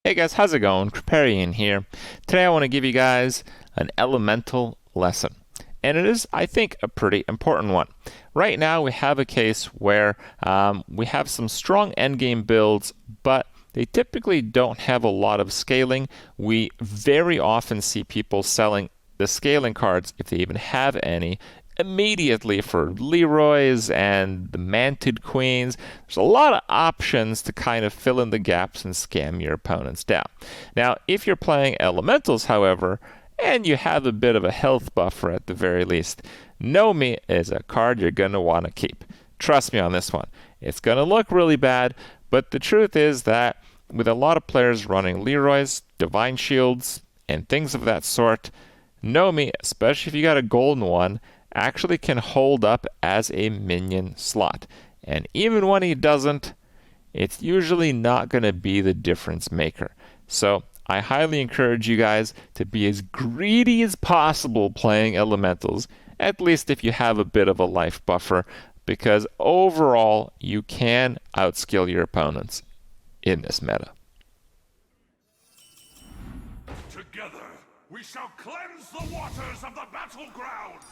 Hey guys, how's it going? Kripparrian here. Today I want to give you guys an elemental lesson. And it is, I think, a pretty important one. Right now we have a case where we have some strong endgame builds, but they typically don't have a lot of scaling. We very often see people selling the scaling cards, if they even have any, immediately for Leroy's and the Manted Queens. There's a lot of options to kind of fill in the gaps and scam your opponents down. Now, if you're playing Elementals, however, and you have a bit of a health buffer at the very least, NOMI is a card you're going to want to keep. Trust me on this one. It's going to look really bad, but the truth is that with a lot of players running Leroy's, Divine Shields, and things of that sort, NOMI, especially if you got a golden one, actually can hold up as a minion slot. And even when he doesn't, it's usually not going to be the difference maker. So I highly encourage you guys to be as greedy as possible playing elementals, at least if you have a bit of a life buffer, because overall you can outskill your opponents in this meta. Together, we shall cleanse the waters of the battlegrounds!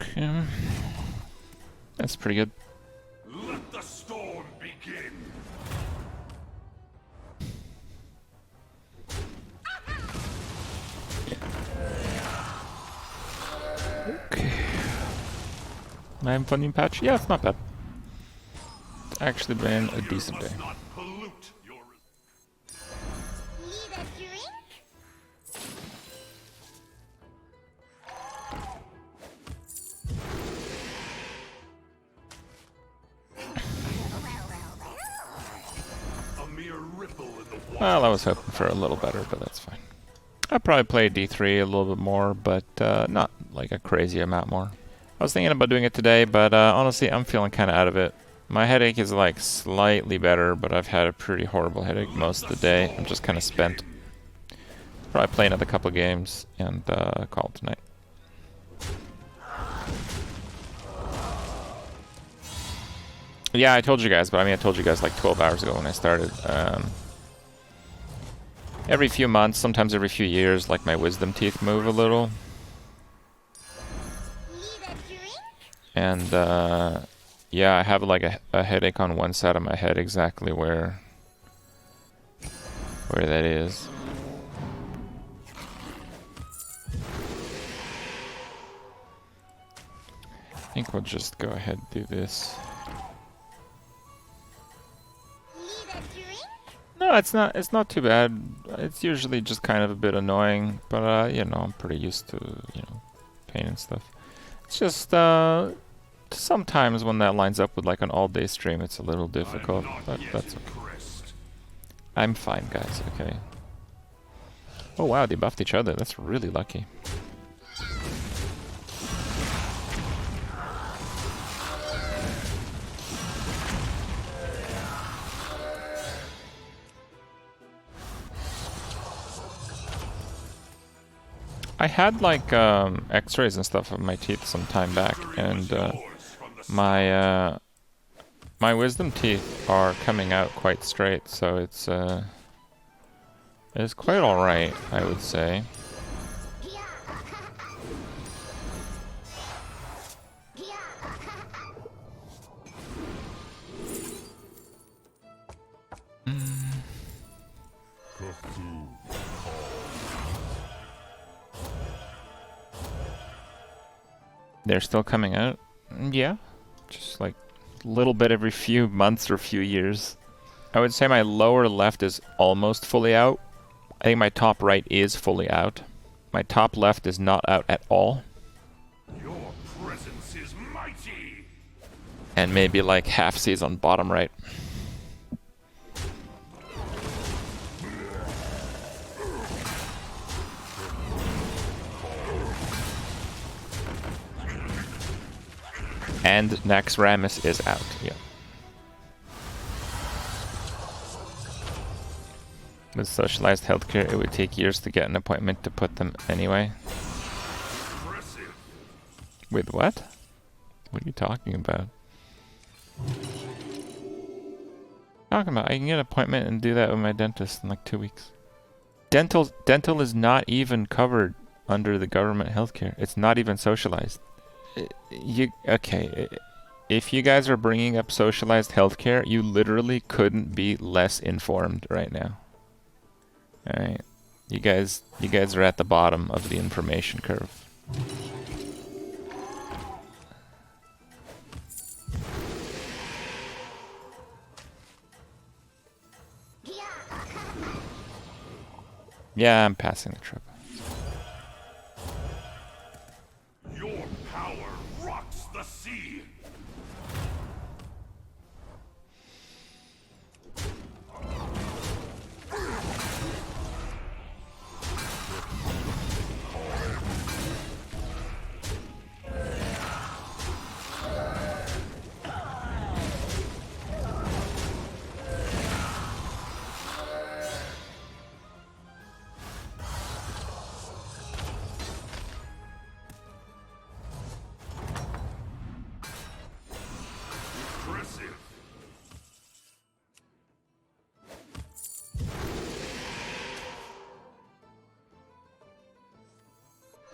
Okay. That's pretty good. Let the storm begin! Okay. Am I having fun in patch? Yeah, it's not bad. It's actually been a decent day. Not pollute your... Need a drink? A mere ripple in the water. Well, I was hoping for a little better, but that's fine. I'd probably play D3 a little bit more, but not like a crazy amount more. I was thinking about doing it today, but honestly, I'm feeling kind of out of it. My headache is like slightly better, but I've had a pretty horrible headache most of the day. I'm just kind of spent. Probably play another couple games and call it tonight. Yeah, I told you guys, but I mean, I told you guys like 12 hours ago when I started. Every few months, sometimes every few years, like my wisdom teeth move a little. Need a drink? And yeah, I have like a headache on one side of my head, exactly where that is. I think we'll just go ahead and do this. Need a drink? No, it's not too bad. It's usually just kind of a bit annoying, but you know, I'm pretty used to, you know, pain and stuff. It's just sometimes when that lines up with like an all-day stream, it's a little difficult, but that's okay. I'm fine, guys, okay? Oh wow, they buffed each other. That's really lucky. I had like x-rays and stuff of my teeth some time back, and my wisdom teeth are coming out quite straight, so it's quite alright, I would say. They're still coming out? Yeah. Just like a little bit every few months or few years. I would say my lower left is almost fully out. I think my top right is fully out. My top left is not out at all. Your presence is mighty! And maybe like half C's on bottom right. And Nax Ramus is out, yeah. With socialized healthcare, it would take years to get an appointment to put them anyway. With what? What are you talking about? Talking about I can get an appointment and do that with my dentist in like 2 weeks. Dental is not even covered under the government healthcare. It's not even socialized. Okay? If you guys are bringing up socialized healthcare, you literally couldn't be less informed right now. All right, you guys are at the bottom of the information curve. Yeah, I'm passing the trip. Your power rocks the sea. Impressive.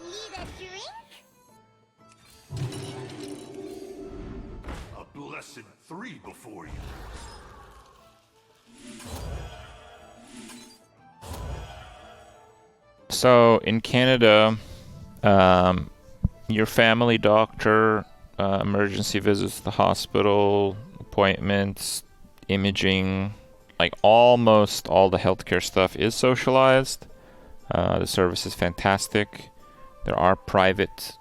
Need a drink? A blessed 3 before you. So in Canada, your family doctor, emergency visits to the hospital, appointments, imaging, like almost all the healthcare stuff is socialized. The service is fantastic. There are private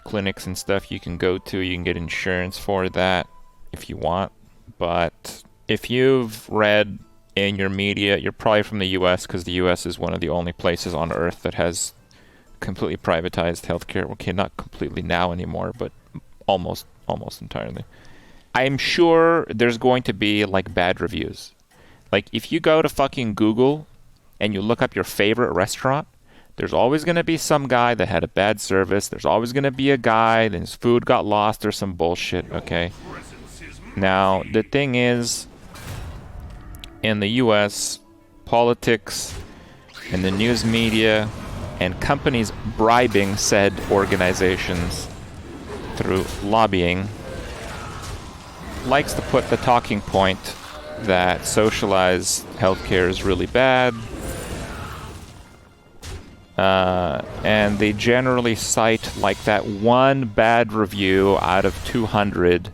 clinics and stuff you can go to. You can get insurance for that if you want. But if you've read in your media, you're probably from the US, because the US is one of the only places on earth that has completely privatized healthcare. Okay, not completely now anymore, but almost entirely. I'm sure there's going to be like bad reviews. Like if you go to fucking Google and you look up your favorite restaurant, there's always going to be some guy that had a bad service. There's always going to be a guy that his food got lost or some bullshit, okay? Now, the thing is, in the US, politics and the news media and companies bribing said organizations through lobbying likes to put the talking point that socialized healthcare is really bad. And they generally cite like that one bad review out of 200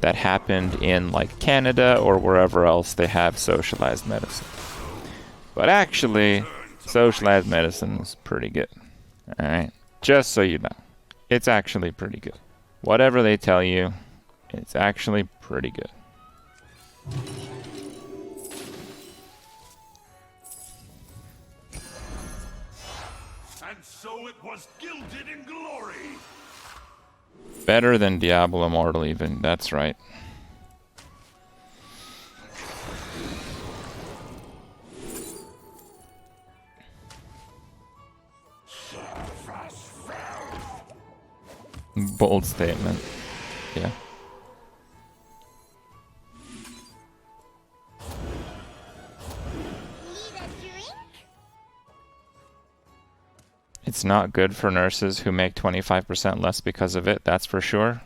that happened in like Canada or wherever else they have socialized medicine. But actually, socialized medicine is pretty good. Alright? Just so you know. It's actually pretty good. Whatever they tell you, it's actually pretty good. And so it was gilded in glory. Better than Diablo Immortal even, that's right. Bold statement. Yeah. Need a drink? It's not good for nurses who make 25% less because of it, that's for sure.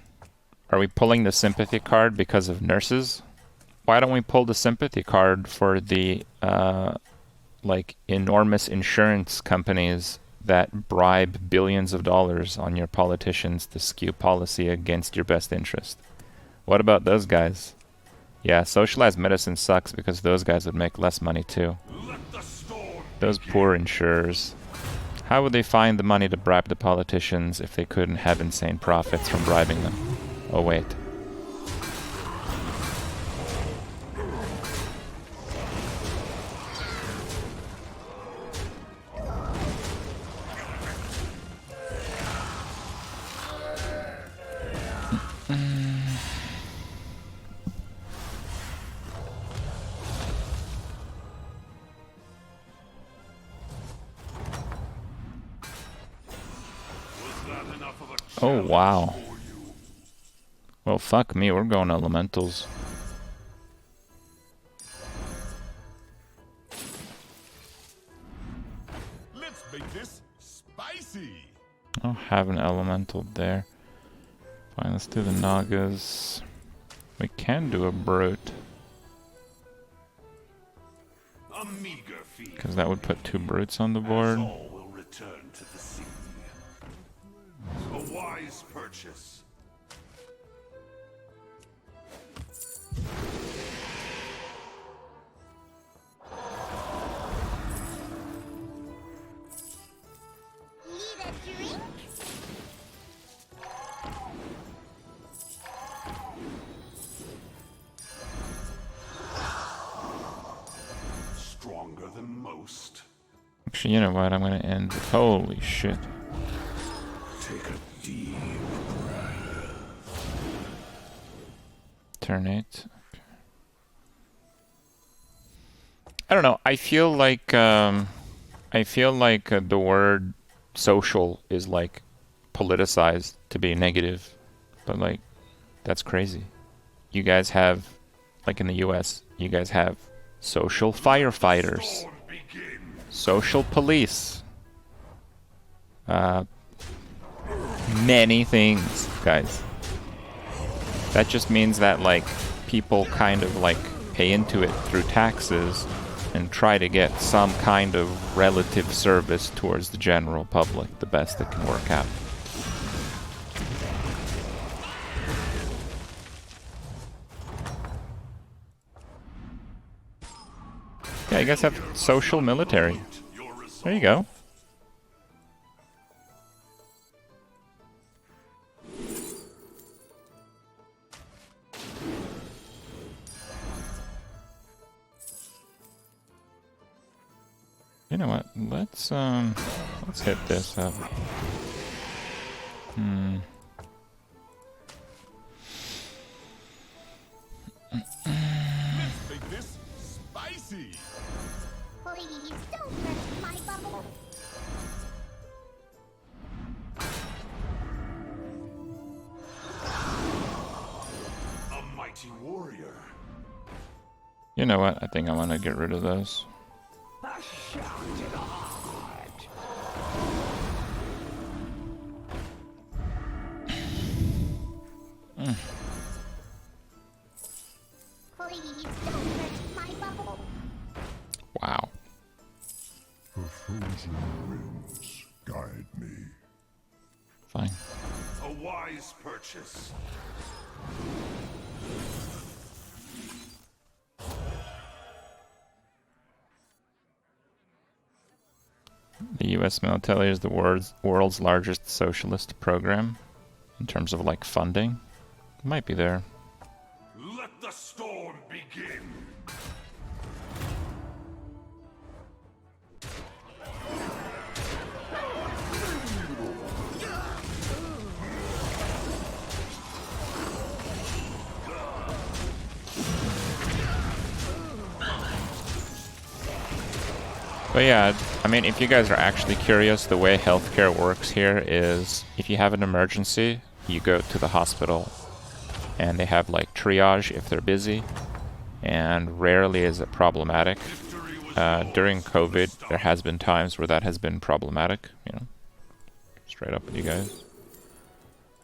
Are we pulling the sympathy card because of nurses? Why don't we pull the sympathy card for the like enormous insurance companies that bribe billions of dollars on your politicians to skew policy against your best interest? What about those guys? Yeah, socialized medicine sucks because those guys would make less money too. Let the storm Those poor insurers. How would they find the money to bribe the politicians if they couldn't have insane profits from bribing them? Oh wait. Was that enough of a Oh, wow. Well, fuck me, we're going elementals. Let's make this spicy. I don't have an elemental there. Fine, let's do the Nagas. We can do a Brute, A meager feed. because that would put 2 Brutes on the As board. all will return to the sea. A wise purchase. Need a drink? Stronger than most. Actually, you know what? I'm gonna end. Holy shit. Take a deep Turn 8. Okay. I don't know. I feel like the word social is like politicized to be negative, but like that's crazy. You guys have, like in the US, you guys have social firefighters, storm begin. social police, many things, guys. That just means that like people kind of like pay into it through taxes and try to get some kind of relative service towards the general public, the best that can work out. Yeah, you guys have social military. Your resolve. There you go. You know what? Let's hit this up. Let's make this spicy. Please don't burst my bubble. A mighty warrior. You know what? I think I'm gonna get rid of those. Please don't burst my bubble. Wow. The frozen winds guide me. Fine. A wise purchase. The U.S. military is the world's largest socialist program in terms of like funding. It might be there. Let the storm begin. But yeah, I mean, if you guys are actually curious, the way healthcare works here is if you have an emergency, you go to the hospital and they have like triage if they're busy, and rarely is it problematic. During COVID, there has been times where that has been problematic, you know, straight up with you guys.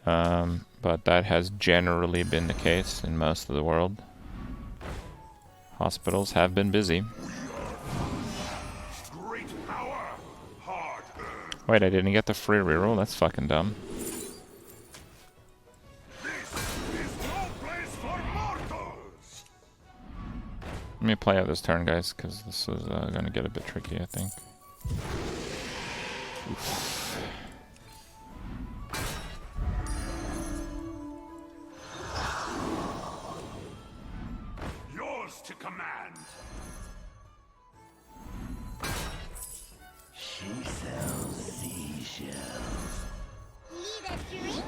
But that has generally been the case in most of the world. Hospitals have been busy. Great power. Hard earned. Wait, I didn't get the free reroll? That's fucking dumb. This is no place for mortals. Let me play out this turn, guys, because this is going to get a bit tricky, I think. Oof. Yours to command. She sells seashells. Need a drink?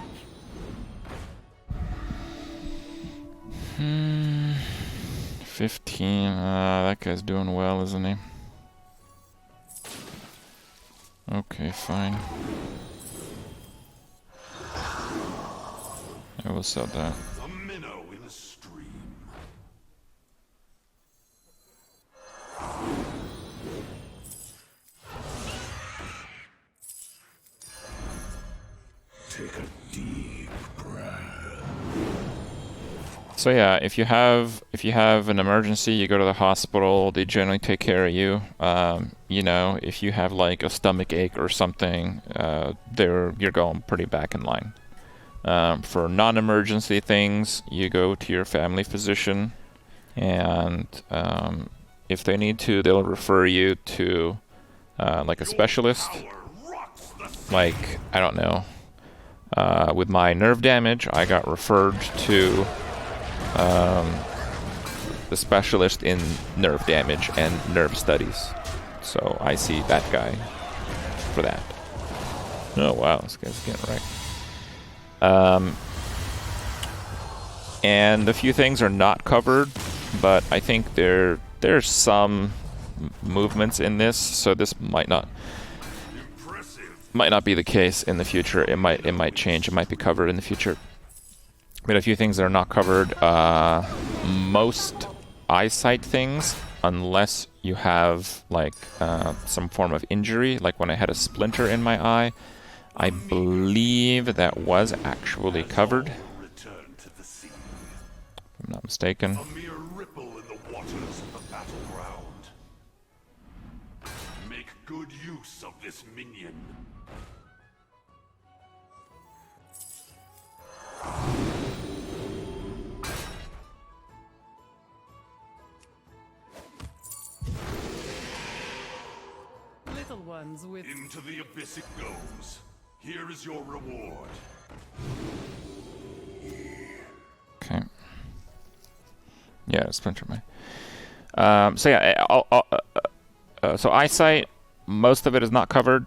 15. That guy's doing well, isn't he? Okay, fine. I will sell that. A minnow in a stream. Take a deep breath. So yeah, if you have an emergency, you go to the hospital. They generally take care of you. You know, if you have like a stomach ache or something, you're going pretty back in line. For non-emergency things, you go to your family physician, and if they need to, they'll refer you to like a specialist. Like, I don't know. With my nerve damage, I got referred to the specialist in nerve damage and nerve studies. So I see that guy for that. Oh wow, this guy's getting wrecked. And a few things are not covered, but I think there's some movements in this, so this might not be the case in the future. It might change. It might be covered in the future. But a few things that are not covered. Most eyesight things, unless you have like some form of injury, like when I had a splinter in my eye, I believe that was actually covered. If I'm not mistaken. A mere ripple in the waters of the battleground. Make good use of this minion. Little ones with... Into the abyss it goes. Here is your reward. Okay. Yeah, splinter my. So yeah, so eyesight, most of it is not covered.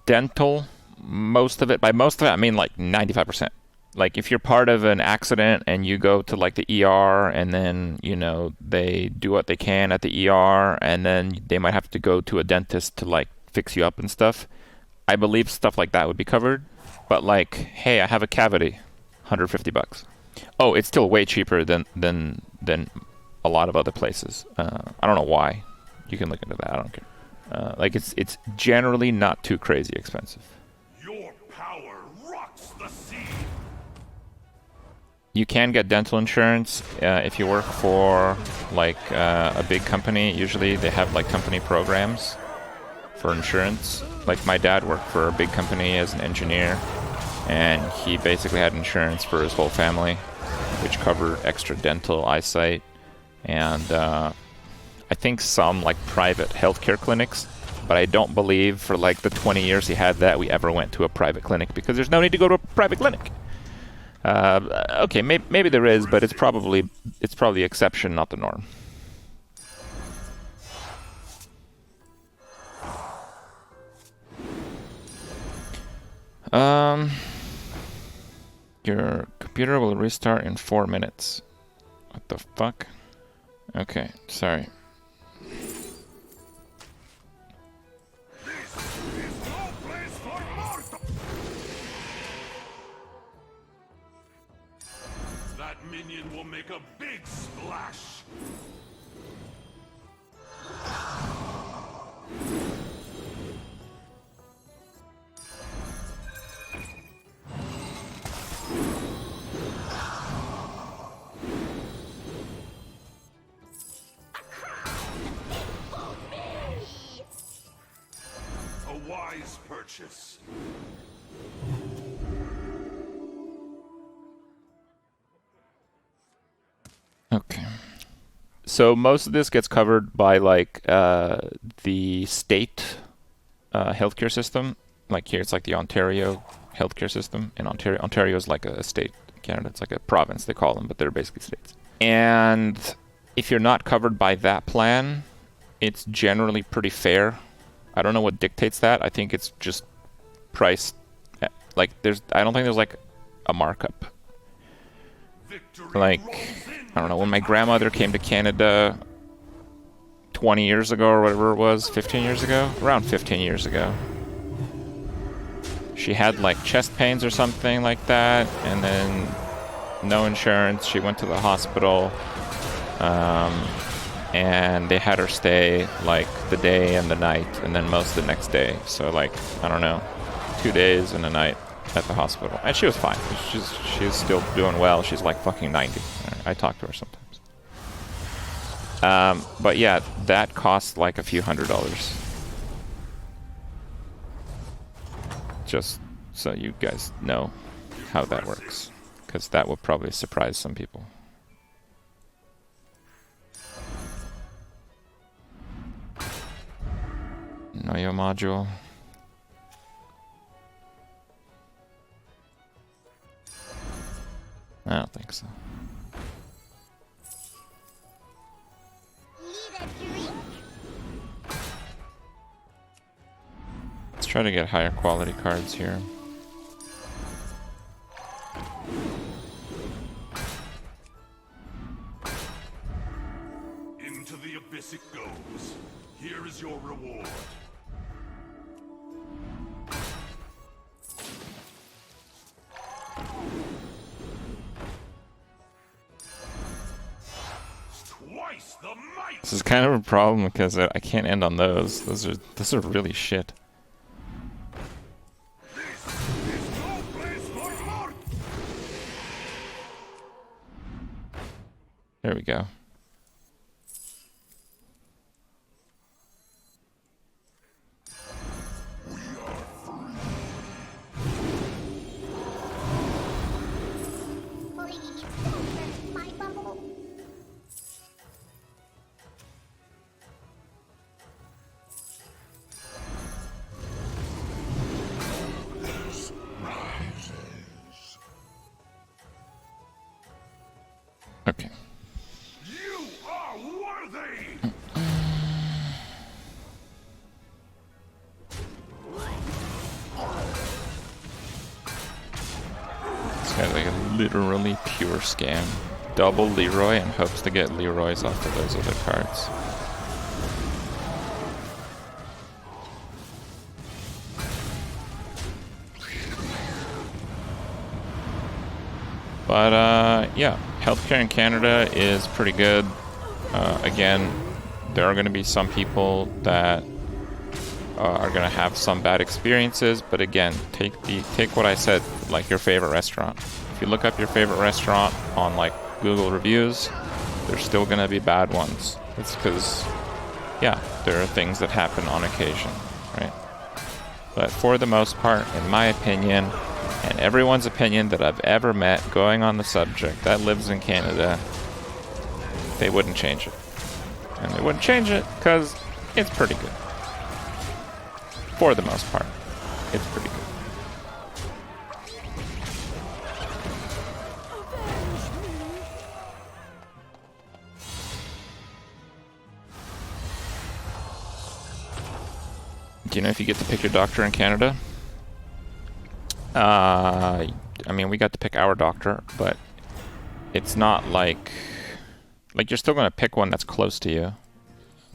Dental, most of it. By most of it, I mean like 95%. Like if you're part of an accident and you go to like the ER, and then you know they do what they can at the ER, and then they might have to go to a dentist to like fix you up and stuff. I believe stuff like that would be covered. But like, hey, I have a cavity, $150. Oh, it's still way cheaper than a lot of other places. I don't know why. You can look into that. I don't care. Like it's generally not too crazy expensive. Your power rocks the sea. You can get dental insurance if you work for like a big company. Usually they have like company programs for insurance. Like my dad worked for a big company as an engineer, and he basically had insurance for his whole family, which covered extra dental, eyesight, and I think some like private healthcare clinics. But I don't believe for like the 20 years he had that we ever went to a private clinic, because there's no need to go to a private clinic. Okay, maybe there is, but it's probably the exception, not the norm. Your computer will restart in 4 minutes. What the fuck? Okay, sorry. That minion will make a big splash. A wise purchase. Okay. So most of this gets covered by like the state healthcare system. Like here, it's like the Ontario healthcare system. And Ontario is like a state. Canada, it's like a province, they call them, but they're basically states. And if you're not covered by that plan, it's generally pretty fair. I don't know what dictates that. I think it's just priced. Like I don't think there's like a markup. Like, I don't know, when my grandmother came to Canada 20 years ago or whatever it was, 15 years ago? Around 15 years ago. She had like chest pains or something like that, and then no insurance. She went to the hospital, and they had her stay like the day and the night, and then most of the next day. So like, I don't know, 2 days and a night at the hospital. And she was fine. She's still doing well. She's like fucking 90. I talk to her sometimes. But yeah, that costs like a few $100s. Just so you guys know how that works, because that will probably surprise some people. NOMI module. I don't think so. Let's try to get higher quality cards here. Into the abyss it goes. Here is your reward. Twice the might. This is kind of a problem because I can't end on those. Those are really shit. This is no place for Lord. There we go. Please don't hurt my bubble. Okay. You are worthy. This guy's like a literally pure scam. Double Leroy and hopes to get Leroy's off of those other cards. But yeah, healthcare in Canada is pretty good. Again, there are going to be some people that are going to have some bad experiences, but again, take what I said, like your favorite restaurant. If you look up your favorite restaurant on like Google reviews, there's still going to be bad ones. It's because, yeah, there are things that happen on occasion, right? But for the most part, in my opinion, and everyone's opinion that I've ever met going on the subject that lives in Canada, they wouldn't change it. And they wouldn't change it because it's pretty good. For the most part, it's pretty good. Do you know if you get to pick your doctor in Canada? I mean, we got to pick our doctor, but it's not like you're still going to pick one that's close to you.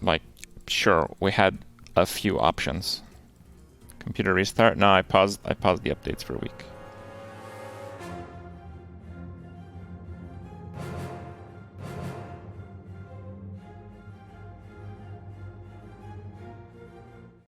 Like, sure, we had a few options. Computer restart? No, I paused the updates for a week.